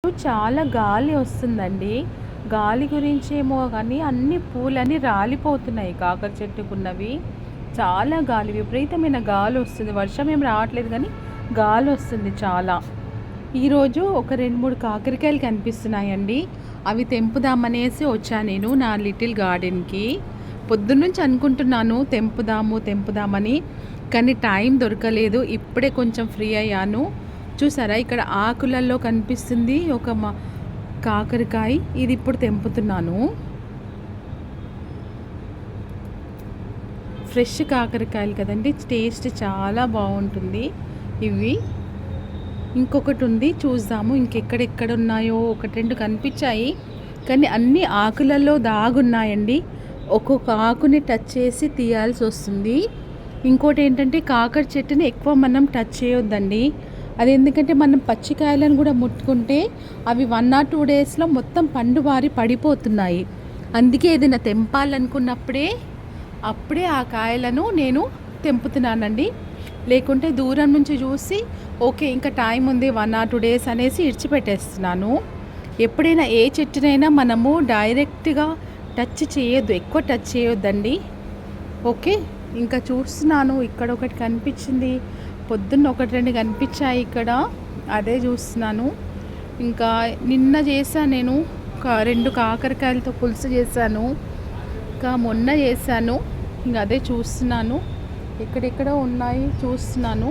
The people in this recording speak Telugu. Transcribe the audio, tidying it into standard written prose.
చాలా గాలి వస్తుందండి. గాలి గురించేమో గానీ అన్ని పూలన్నీ రాలిపోతున్నాయి కాకర చెట్టుకున్నవి. చాలా గాలి, విపరీతమైన గాలొస్తుంది. వర్షం ఏం రావట్లేదు గానీ గాలొస్తుంది చాలా. ఈరోజు ఒక 2, 3 కాకరకాయలు కనిపిస్తున్నాయండి. అవి తెంపుదామనేసి వచ్చా నేను నా లిటిల్ గార్డెన్‌కి. పొద్దున్నుంచి అనుకుంటున్నాను తెంపుదామని. కానీ టైం దొరకలేదు. ఇప్పుడే కొంచెం ఫ్రీ అయ్యాను. చూసారా ఇక్కడ ఆకులలో కనిపిస్తుంది ఒక కాకరకాయ. ఇది ఇప్పుడు తెంపుతున్నాను. ఫ్రెష్ కాకరకాయలు కదండి, టేస్ట్ చాలా బాగుంటుంది. ఇవి ఇంకొకటి ఉంది, చూద్దాము ఇంకెక్కడెక్కడ ఉన్నాయో. 1, 2 కనిపించాయి కానీ అన్ని ఆకులలో దాగున్నాయండి. ఒక్కొక్క ఆకుని టచ్ చేసి తీయాల్సి వస్తుంది. ఇంకోటి ఏంటంటే కాకర చెట్టుని ఎక్కువ మనం టచ్ చేయొద్దండి. అది ఎందుకంటే మనం పచ్చికాయలను కూడా ముట్టుకుంటే అవి 1 or 2 డేస్లో మొత్తం పండు వారి పడిపోతున్నాయి. అందుకే ఏదైనా తెంపాలనుకున్నప్పుడే అప్పుడే ఆ కాయలను నేను తెంపుతున్నానండి. లేకుంటే దూరం నుంచి చూసి ఓకే ఇంకా టైం ఉంది 1 or 2 డేస్ అనేసి ఇడిచిపెట్టేస్తున్నాను. ఎప్పుడైనా ఏ చెట్టునైనా మనము డైరెక్ట్గా టచ్ చేయొద్దు, ఎక్కువ టచ్ చేయొద్దండి. ఓకే, ఇంకా చూస్తున్నాను. ఇక్కడ ఒకటి కనిపించింది, పొద్దున్న 1, 2 కనిపించాయి ఇక్కడ, అదే చూస్తున్నాను. ఇంకా నిన్న చేశాను నేను 2 కాకరకాయలతో పులుసు చేశాను. ఇంకా మొన్న చేశాను. ఇంకా అదే చూస్తున్నాను, ఎక్కడెక్కడో ఉన్నాయి చూస్తున్నాను.